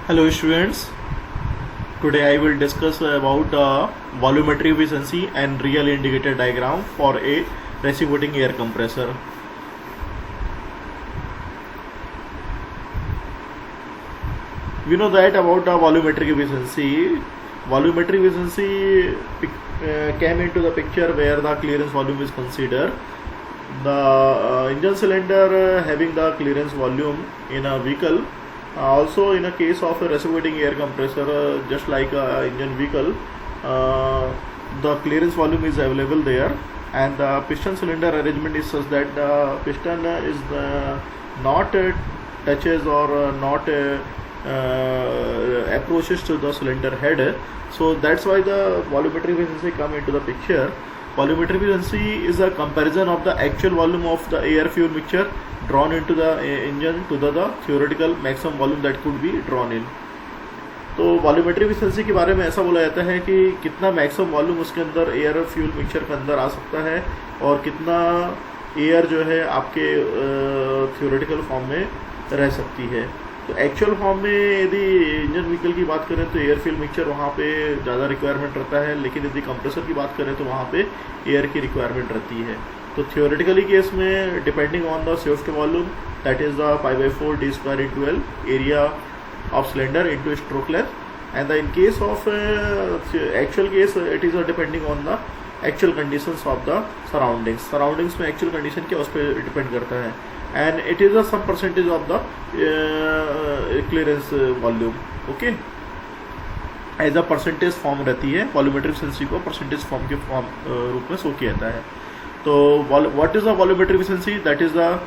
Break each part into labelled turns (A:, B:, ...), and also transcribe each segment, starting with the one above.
A: Hello students, today I will discuss about volumetry efficiency and real indicator diagram for a reciprocating air compressor. We know that about volumetric efficiency. Volumetric efficiency came into the picture where the clearance volume is considered. The engine cylinder having the clearance volume in a vehicle. Also in a case of a reciprocating air compressor, just like a engine vehicle, the clearance volume is available there, and the piston cylinder arrangement is such that the piston is not touches or not approaches to the cylinder head. So that's why the volumetric efficiency come into the picture. Volumetric efficiency is a comparison of the actual volume of the air fuel mixture drawn into the engine to the theoretical maximum volume that could be drawn in. तो volumetric efficiency के बारे में ऐसा बोला जाता है कि कितना मैक्सिमम वॉल्यूम उसके अंदर एयर फ्यूल मिक्सचर के अंदर आ सकता है और कितना एयर जो है आपके थियोरेटिकल फॉर्म में रह सकती है. तो एक्चुअल फॉर्म में यदि इंजन व्हीकल की बात करें तो एयर फ्यूल मिक्सचर वहाँ पे ज़्यादा रिक्वायरमेंट रहता है, लेकिन यदि कंप्रेसर की बात करें तो वहाँ पे एयर की रिक्वायरमेंट रहती है. तो थियोरेटिकली केस में depending on the swift volume that is the 5/4 d² into L area of cylinder into stroke length, and in case of actual case it is depending on the actual conditions of the surroundings में actual condition क्या उस पर depend करता है, and it is a some percentage of the clearance volume. Okay, as a percentage form रहती है. Volumetric efficiency को percentage form के रूप में शो किया जाता है. तो what is the volumetric efficiency? That is the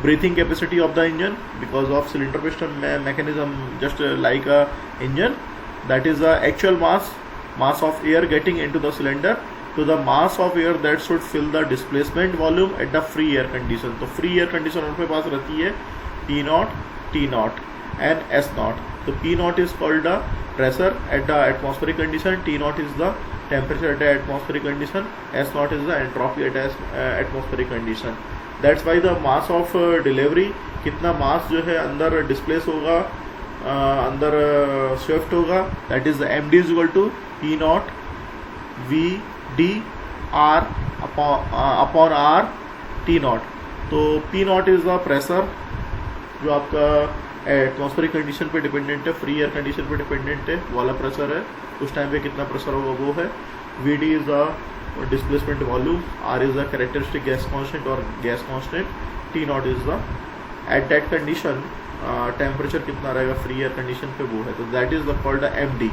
A: breathing capacity of the engine because of cylinder piston mechanism, just like a engine. That is the actual mass of air getting into the cylinder to the mass of air that should fill the displacement volume at the free air condition. तो free air condition उनके पास रहती है P0, T0 and S0. तो P0 is called the pressure at the atmospheric condition, T0 is the temperature at the atmospheric condition, S0 is the entropy at atmospheric condition. That's why the mass of delivery, कितना मास जो है अंदर displace होगा, अंदर swift होगा, that is md is equal to P0 VD R upon R T0. तो P0 is the pressure जो आपका एटमॉस्फेरिक कंडीशन पे डिपेंडेंट है, फ्री एयर कंडीशन पे डिपेंडेंट है वाला प्रेशर है. उस टाइम पे कितना प्रेशर होगा वो है. VD is the displacement volume, R is the characteristic gas constant or gas constant, T0 is the at that condition temperature कितना रहेगा फ्री एयर कंडीशन पे वो है. तो that is the called the MD.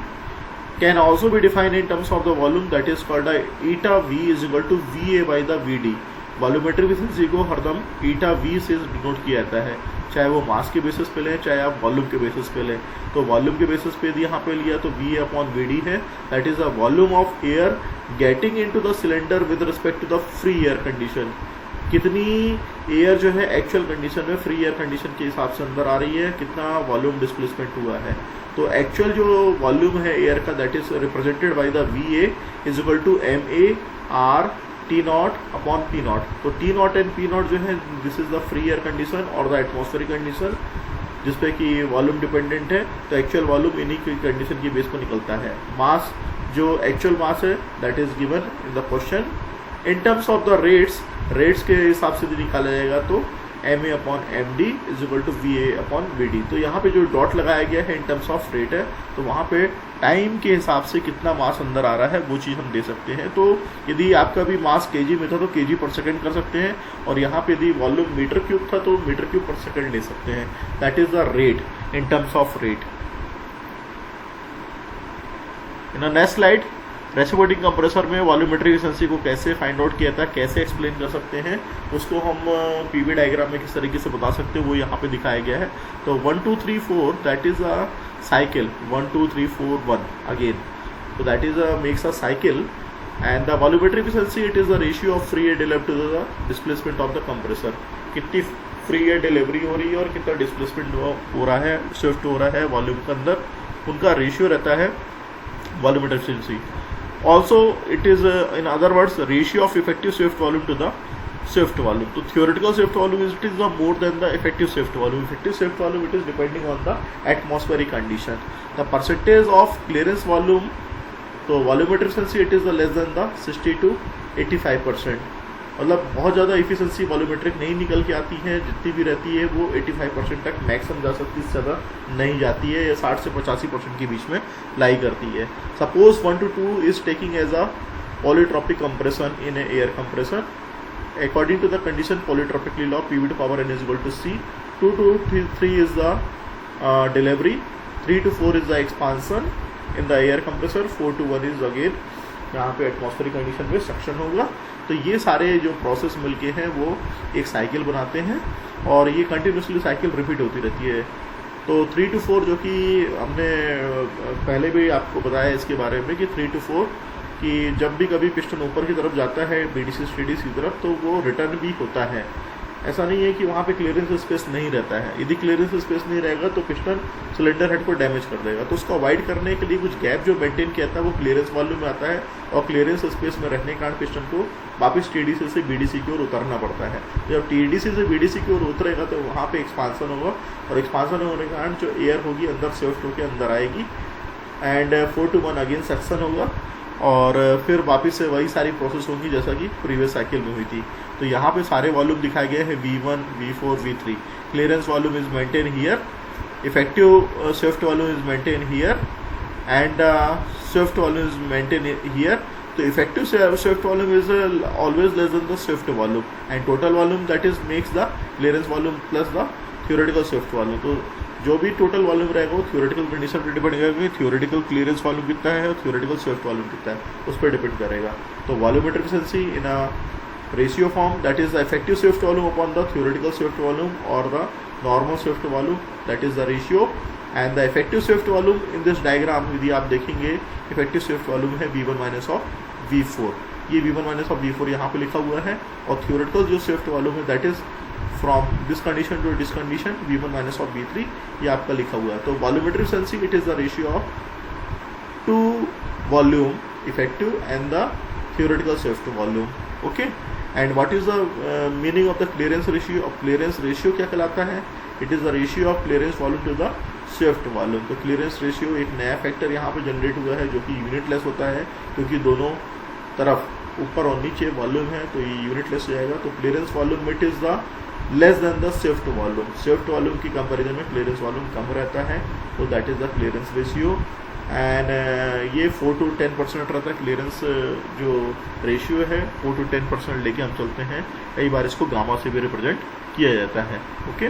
A: Can also be defined in terms of the volume, that is called the eta V is equal to VA by the VD. Volumetric efficiency को हरदम eta V से denote किया जाता है, चाहे वो मास के basis पे लें चाहे आप वॉल्यूम के बेसिस पे लें. तो वॉल्यूम के बेसिस पे यदि यहाँ पे लिया तो VA अपॉन VD है, that is the volume of air getting into the cylinder with respect to the free air condition. कितनी एयर जो है एक्चुअल कंडीशन में फ्री एयर कंडीशन के हिसाब से अंदर आ रही है, कितना वॉल्यूम डिस्प्लेसमेंट हुआ है. तो एक्चुअल जो वॉल्यूम है एयर का that is represented by the VA is equal to MA R T0 upon P0. तो T0 एंड P0 जो है this is the free air condition और द एटमॉस्फेरिक कंडीशन जिसपे कि वॉल्यूम डिपेंडेंट है. तो एक्चुअल वॉल्यूम इन्हीं की कंडीशन की बेस पर निकलता है. मास जो एक्चुअल मास है that is given in the question. In terms of the rates के हिसाब से भी निकाला जाएगा तो MA upon MD is equal to VA upon VD. तो यहाँ पे जो डॉट लगाया गया है इन टर्म्स ऑफ रेट है, तो वहाँ पे टाइम के हिसाब से कितना मास अंदर आ रहा है वो चीज़ हम दे सकते हैं. तो यदि आपका भी मास kg में था तो kg पर सेकेंड कर सकते हैं, और यहाँ पे यदि वॉल्यूम मीटर क्यूब था तो मीटर क्यूब पर सेकेंड ले सकते हैं. That is the rate in terms of rate. In next slide reciprocating compressor में वॉल्यूमेट्रिक एफिशिएंसी को कैसे फाइंड आउट किया था, कैसे एक्सप्लेन कर सकते हैं, उसको हम पीवी डायग्राम में किस तरीके से बता सकते हैं वो यहाँ पे दिखाया गया है. तो 1 2 3 4 that is a cycle, 1 2 3 4 1 again. तो that is makes a cycle, and the volumetric efficiency it is the ratio of free air delivered to the displacement of the compressor. कितनी फ्री एयर डिलीवरी हो रही है और कितना displacement हो रहा है, शिफ्ट हो रहा है वॉल्यूम के अंदर, उनका रेशियो रहता है volumetric efficiency. Also it is in other words ratio of effective swift volume to the swift volume. So theoretical swift volume is, it is more than the effective swift volume. Effective swift volume, it is depending on the atmospheric condition. The percentage of clearance volume, तो volumetric efficiency it is less than the 60 to 85%. मतलब बहुत ज़्यादा efficiency volumetric नहीं निकल के आती है, जितनी भी रहती है वो 85% तक मैक्सिमम जा सकती है, इससे ज़्यादा नहीं जाती है, या 60 से 85% के बीच में लाई करती है. Suppose 1 to 2 is taking as a polytropic compression in a air compressor. According to the condition polytropically law, PV to power n is equal to C. 2 to 3 is the delivery, 3 to 4 is the expansion in the air compressor, 4 to 1 is again यहाँ पे atmospheric condition में suction होगा. तो ये सारे जो process मिलके हैं वो एक साइकिल बनाते हैं और ये कंटिन्यूसली साइकिल रिपीट होती रहती है. तो 3 to 4 जो कि हमने पहले भी आपको बताया इसके बारे में कि 3 to 4 कि जब भी कभी पिस्टन ऊपर की तरफ जाता है BDC स्टेडीज की तरफ तो वो रिटर्न भी होता है. ऐसा नहीं है कि वहाँ पे क्लियरेंस स्पेस नहीं रहता है. यदि क्लियरेंस स्पेस नहीं रहेगा तो पिस्टन सिलेंडर हेड को डैमेज कर देगा. तो उसको अवॉइड करने के लिए कुछ गैप जो मेंटेन किया था वो क्लियरेंस वॉल्यूम में आता है और क्लियरेंस स्पेस में रहने के कारण पिस्टन को वापस TDC से BDC की ओर उतरना पड़ता है. जब TDC से BDC की ओर उतरेगा तो वहाँ पे एक्सपांसन होगा और एक्सपांसन होने के कारण जो एयर होगी अंदर स्विफ्ट होकर अंदर आएगी एंड 4 to 1 अगेन सक्शन होगा और फिर वापस से वही सारी प्रोसेस होंगी जैसा कि प्रीवियस साइकिल में हुई थी. तो यहाँ पे सारे वॉल्यूम दिखाए गए हैं V1, V4, V3. Clearance volume is maintain here, effective swift volume is maintain here and swift volume is maintain here. तो effective swift volume is always less than the swift volume and total volume that is makes the clearance volume plus the theoretical swift volume. तो जो भी total volume रहेगा वो theoretical condition पर depend करेगा कि theoretical clearance volume कितना है और थ्योरेटिकल स्विफ्ट वॉल्यूम कितना है, उस पर डिपेंड करेगा. तो volumetric efficiency in a ratio form that is the effective swift volume upon the theoretical swift volume और the normal swift volume that is the ratio and the effective swift volume in this diagram यदि आप देखेंगे effective swift volume है V1 minus of V4. ये V1 minus of V4 यहाँ पे लिखा हुआ है और थ्योरेटिकल जो स्विफ्ट वॉल्यूम है that is from this condition to this condition V1 minus of V3 ये आपका लिखा हुआ है. तो volumetric efficiency it is the ratio of two volume effective and the theoretical swift volume. Okay, and what is the meaning of the clearance ratio? Of clearance ratio क्या कहलाता है? It is the ratio of clearance volume to the swift volume. तो clearance ratio एक नया factor यहाँ पे generate हुआ है जो कि यूनिटलेस होता है क्योंकि दोनों तरफ ऊपर और नीचे वॉल्यूम है तो ये यूनिटलेस हो जाएगा. तो clearance volume it is the less than the swift volume. Swift volume की कंपैरिजन में क्लियरेंस वॉल्यूम कम रहता है तो that is the clearance ratio and ये 4 to 10% रहता है. क्लियरेंस जो रेशियो है 4 to 10% लेके हम चलते हैं. कई बार इसको गामा से भी रिप्रेजेंट किया जाता है. Okay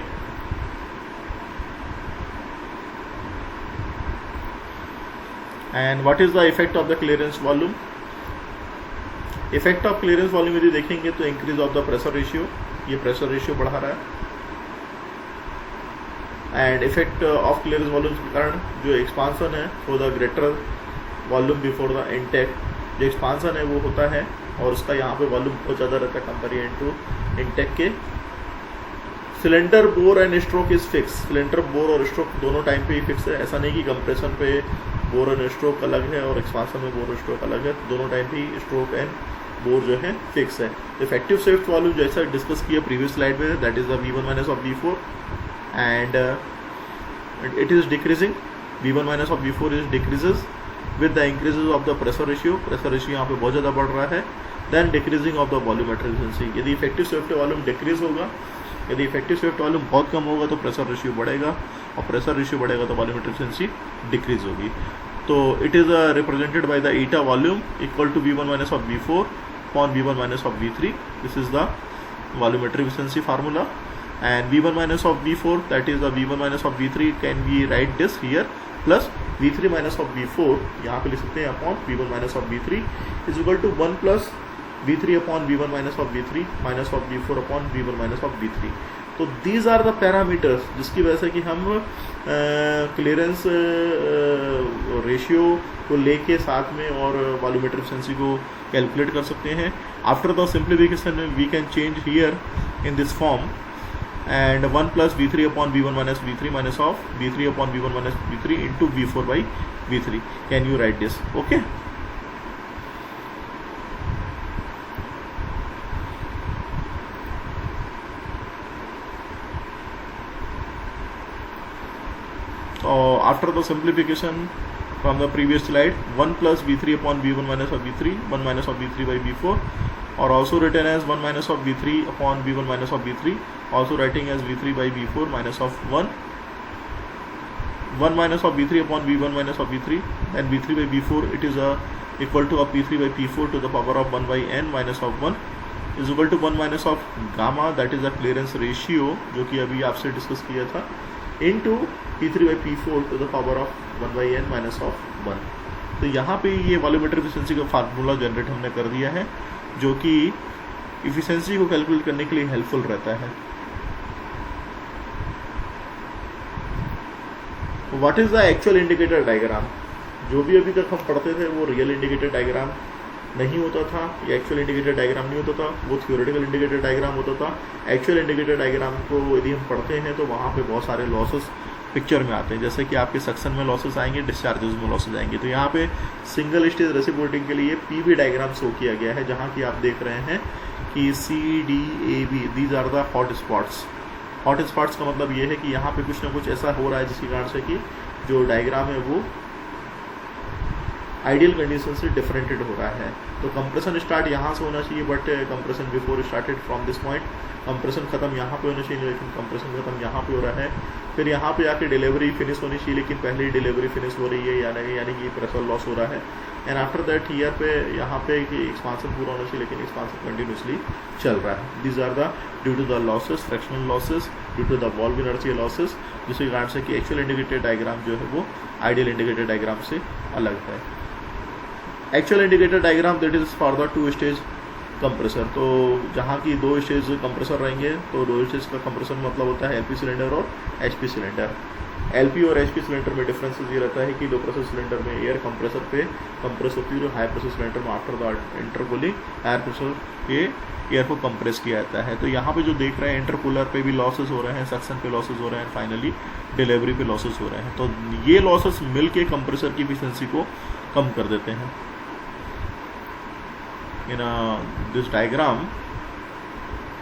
A: and what is the effect of the clearance volume? Effect of clearance volume यदि देखेंगे तो increase of the pressure ratio, ये प्रेशर रेशियो बढ़ा रहा है and effect of clearance volume के कारण जो एक्सपांसन है for the greater volume before the intake, जो एक्सपांसन है वो होता है और उसका यहाँ पे वॉल्यूम बहुत ज़्यादा रहता है कंपेरिजन टू इनटेक के. Cylinder bore and stroke is fix. Cylinder bore और स्ट्रोक दोनों टाइम पे ही फिक्स है. ऐसा नहीं कि कंप्रेशन पे बोर एंड स्ट्रोक अलग है और एक्सपांसन में बोर और स्ट्रोक अलग है. दोनों टाइम पे ही स्ट्रोक एंड बोर जो है फिक्स है. इफेक्टिव स्विफ्ट वॉल्यूम जैसा डिस्कस किया प्रीवियस स्लाइड में that is the V1 minus of V4 and it is decreasing. V1 minus of V4 is decreases with the increases of the pressure ratio. pressure ratio यहाँ पे बहुत ज़्यादा बढ़ रहा है. then decreasing of the volumetric efficiency. यदि effective swift volume decrease होगा, यदि effective swift volume बहुत कम होगा तो pressure ratio बढ़ेगा और pressure ratio बढ़ेगा तो volumetric efficiency decrease होगी. तो it is represented by the eta volume equal to V1 minus of V4 upon V1 minus of V3. this is the volumetric efficiency formula. And V1 minus of V4 that is the V1 minus of V3 can we write this here plus V3 minus of V4 यहाँ पे लिख सकते हैं upon V1 minus of V3 is equal to 1 plus V3 upon V1 minus of V3 minus of V4 upon V1 minus of V3. तो these are the parameters जिसकी वजह से कि हम क्लियरेंस रेशियो को लेके साथ में और वॉल्यूमेट्रिक एफिशिएंसी को कैलकुलेट कर सकते हैं. After the simplification we can change here in this form and 1 plus V3 upon V1 minus V3 minus of V3 upon V1 minus V3 into V4 by V3. Can you write this? Okay. After the simplification from the previous slide, 1 plus V3 upon V1 minus of V3, 1 minus of V3 by V4, or also written as 1 minus of V3 upon V1 minus of V3, also writing as V3 by V4 minus of 1, 1 minus of V3 upon V1 minus of V3, and V3 by V4 it is equal to a P3 by P4 to the power of 1 by n minus of 1 is equal to 1 minus of gamma, that is a clearance ratio जो कि अभी आपसे discuss किया था, into P3 by P4 to the power of 1 by n minus of 1. तो यहाँ पे ये वॉल्यूमेट्रिक एफिशिएंसी का फार्मूला जनरेट हमने कर दिया है, जो कि एफिशिएंसी को कैलकुलेट करने के लिए हेल्पफुल रहता है. What is the actual indicator diagram? जो भी अभी तक हम पढ़ते थे वो रियल इंडिकेटर डायग्राम नहीं होता था, या एक्चुअल इंडिकेटर डायग्राम नहीं होता था, वो थ्योरेटिकल इंडिकेटर डायग्राम होता था. एक्चुअल इंडिकेटर डायग्राम को यदि हम पढ़ते हैं तो वहाँ पे बहुत सारे लॉसेस पिक्चर में आते हैं, जैसे कि आपके सक्शन में लॉसेस आएंगे, डिस्चार्जेस में लॉसेस आएंगे. तो यहाँ पे सिंगल स्टेज रेसिप्रोकेटिंग के लिए पीवी डायग्राम शो किया गया है, जहाँ की आप देख रहे हैं कि CDAB these are the hot spots. Hot spots का मतलब ये है कि यहाँ पे कुछ ना कुछ ऐसा हो रहा है जिसके कारण से कि जो डायग्राम है वो आइडियल कंडीशन से डिफरेंटेड हो रहा है. तो कंप्रेशन स्टार्ट यहाँ से होना चाहिए, but compression before started from this point. Compression खत्म यहाँ पे होना चाहिए, लेकिन कंप्रेशन खत्म यहाँ पे हो रहा है. फिर यहाँ पे आके डिलीवरी फिनिश होनी चाहिए, लेकिन पहले ही डिलीवरी फिनिश हो रही है, यानी कि प्रेशर लॉस हो रहा है. एंड आफ्टर दैट ईयर पे यहाँ पे एक्सपांसन पूरा होना चाहिए, लेकिन एक्सपांसन कंटिन्यूसली चल रहा है. These are the due to the losses, fractional losses, due to the valve inertia losses, जिसके कारण से कि एक्चुअल इंडिकेटर डायग्राम जो है वो आइडियल इंडिकेटर डायग्राम से अलग है. Actual indicator diagram that is for the 2 stage compressor. तो जहाँ की 2 स्टेज कंप्रेसर रहेंगे, तो 2 स्टेज का कंप्रेसर मतलब होता है LP सिलेंडर और HP सिलेंडर. LP और HP सिलेंडर में डिफरेंस ये रहता है कि लो प्रेशर सिलेंडर में एयर कंप्रेसर पे कंप्रेस होती है, जो हाई प्रेशर सिलेंडर में after the intercooling air pressure के एयर को कंप्रेस किया जाता है. तो यहाँ पे जो देख रहे हैं इंटरकूलर पे भी लॉसेस हो रहे हैं, सक्शन पे लॉसेस हो रहे हैं, फाइनली डिलीवरी पे लॉसेस हो रहे हैं. तो ये लॉसेस मिल के कंप्रेसर की एफिशिएंसी को कम कर देते हैं. In this diagram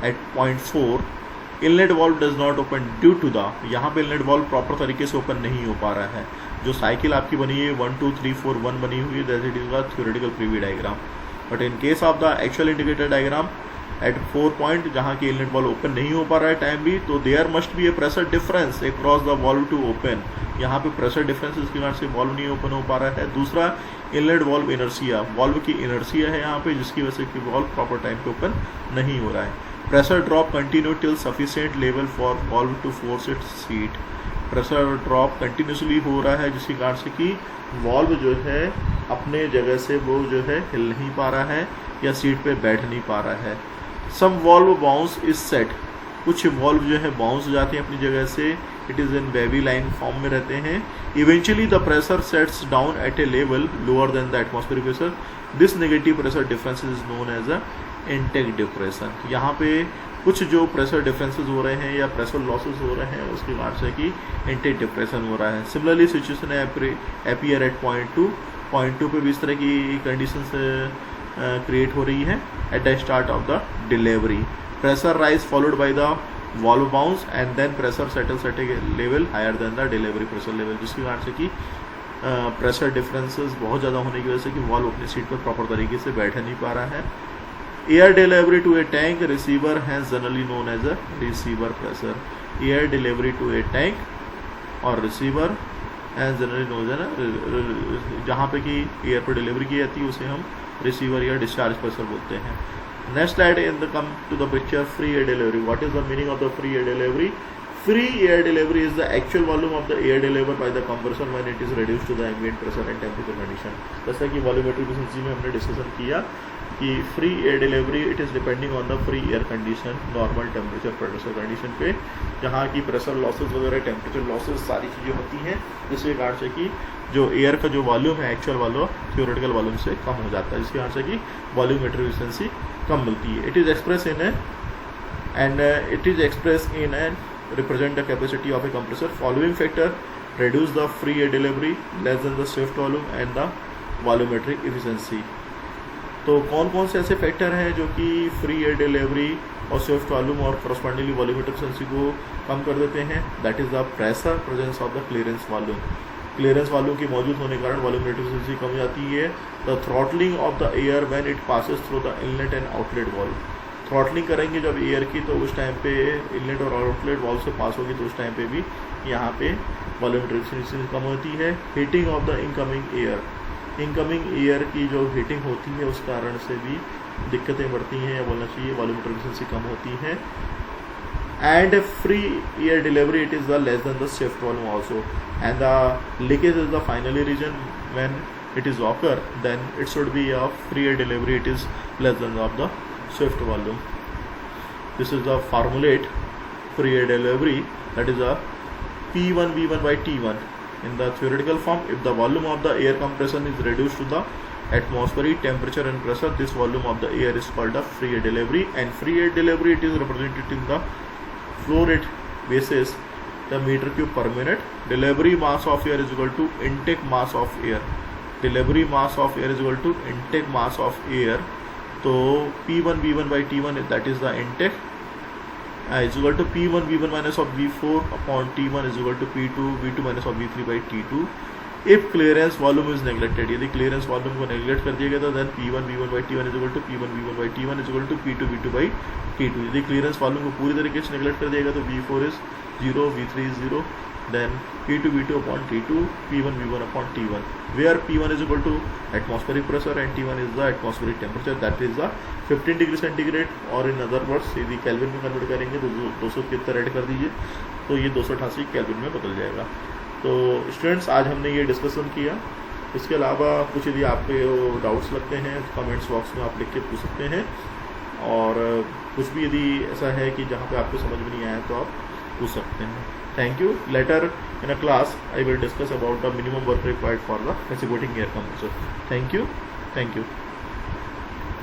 A: at point 4 inlet valve does not open due to the, यहाँ पे इनलेट वाल्व प्रॉपर तरीके से ओपन नहीं हो पा रहा है. जो साइकिल आपकी बनी है 1 2 3 4 1 बनी हुई है, that it is the theoretical Privi diagram. But in case of the actual indicator diagram eight 4 point जहाँ की इनलेट वाल्व ओपन नहीं हो पा रहा है टाइम भी, तो there must be a pressure difference across the valve to open. यहाँ पे प्रेशर डिफरेंस इसके कारण से वाल्व नहीं ओपन हो पा रहा है. दूसरा इनलेट वाल्व इनर्शिया, वाल्व की इनर्शिया है यहाँ पे, जिसकी वजह से कि वाल्व प्रॉपर टाइम पे ओपन नहीं हो रहा है. Pressure drop continue till sufficient level for valve to force it seat. Pressure drop continuously हो रहा है, जिसके कारण से कि वाल्व जो है अपने जगह से वो जो है हिल नहीं पा रहा है या सीट पे बैठ नहीं पा रहा है. Some valve bounce is set, कुछ वाल्व जो है बाउंस हो जाते हैं अपनी जगह से, it is in wavy line form में रहते हैं. Eventually the pressure sets down at a level lower than the atmospheric pressure. This negative pressure difference is known as a intake depression. यहाँ पे कुछ जो प्रेशर डिफरेंसेस हो रहे हैं या प्रेशर लॉसेस हो रहे हैं, उसके कारण से कि इंटेक डिप्रेशन हो रहा है. Similarly situation appear eight point 2 पे भी इस तरह की कंडीशंस क्रिएट हो रही है at the start of the delivery. Pressure rise followed by the valve bounce and then pressure settles at a level higher than the delivery pressure level, जिसके कारण से कि प्रेशर डिफरेंसेस बहुत ज़्यादा होने की वजह से कि वॉल्व अपनी सीट पर प्रॉपर तरीके से बैठ नहीं पा रहा है. Air delivery to a tank receiver has generally known as a receiver pressure. Air delivery to a tank और receiver has generally known as a, जहाँ पे कि एयर पर डिलीवरी की जाती है उसे हम रिसीवर या डिस्चार्ज प्रेशर बोलते हैं. Next slide in the come to the picture, free air delivery. What is the meaning of the free air delivery? Free air delivery is the actual volume of the air delivered by the compressor when it is reduced to the ambient pressure and temperature condition. जैसा कि volumetric efficiency में हमने discussion किया कि free air delivery it is depending on the free air condition, normal temperature pressure condition पे, जहाँ की pressure losses वगैरह टेम्परेचर लॉसेस सारी चीज़ें होती हैं, जिसके कारण से कि जो एयर का जो वॉल्यूम है एक्चुअल वॉल्यूम थ्योरेटिकल वॉल्यूम से कम हो जाता है, जिसके कारण से कि वॉल्यूमेट्रिक एफिशिएंसी कम मिलती है. It is express in an represent the capacity of a compressor. Following factor reduce the free air delivery less than the shift volume and the volumetric efficiency. तो कौन कौन से ऐसे फैक्टर हैं जो कि फ्री एयर डिलीवरी और Swift volume और करस्पॉन्डिंगली वॉल्यूमेट्रिक एफिशिएंसी को कम कर देते हैं? That is the pressure, presence of the clearance volume. Clearance volume की मौजूद होने के कारण वॉल्यूमेट्रिक एफिशिएंसी कम हो जाती है। The throttling of the air when it passes through the inlet and outlet valve. Throttling करेंगे जब एयर की, तो उस टाइम पे इनलेट और आउटलेट वॉल्व से पास होगी, तो उस टाइम पे भी यहाँ पे वॉल्यूमेट्रिक एफिशिएंसी कम होती है। Heating of the incoming air, incoming air की जो हीटिंग होती है उस कारण से भी दिक्कतें बढ़ती हैं, या बोलना चाहिए वॉल्यूमेट्रिक एफिशिएंसी कम होती है। And free air delivery, it is the less than the shift volume also, and the leakage is the finally region when it is occur, then it should be a free air delivery, it is less than of the shift volume. This is the formulate free air delivery, that is a P1 V1 by T1. In the theoretical form, if the volume of the air compression is reduced to the atmospheric temperature and pressure, this volume of the air is called a free air delivery. And free air delivery, it is represented in the flow rate basis, the meter cube per minute. Delivery mass of air is equal to intake mass of air. Delivery mass of air is equal to intake mass of air. So P1 V1 by T1, that is the intake, is equal to P1 V1 minus of V4 upon T1 is equal to P2 V2 minus of V3 by T2. If clearance volume is neglected, यदि clearance volume को neglect कर दिया गया तो then P1 V1 by T1 is equal to P1 V1 by T1 is equal to P2 V2 by T2. यदि clearance volume को पूरी तरीके से neglect कर दिया गया तो V4 is 0, V3 is 0, then P2 V2 upon T2, P1 V1 upon T1, where P1 is equal to atmospheric pressure and T1 is the atmospheric temperature, that is the 15 degree centigrade, और in other words यदि kelvin में convert करेंगे तो 270 add कर दीजिए तो ये 288 kelvin में बदल जाएगा। तो स्टूडेंट्स, आज हमने ये डिस्कशन किया। इसके अलावा कुछ यदि आपके डाउट्स लगते हैं तो कमेंट्स बॉक्स में आप लिख के पूछ सकते हैं, और कुछ भी यदि ऐसा है कि जहाँ पे आपको समझ में नहीं आया तो आप पूछ सकते हैं। Thank you. Later in a class I will discuss about the minimum work required for the reciprocating air compressor. Thank you.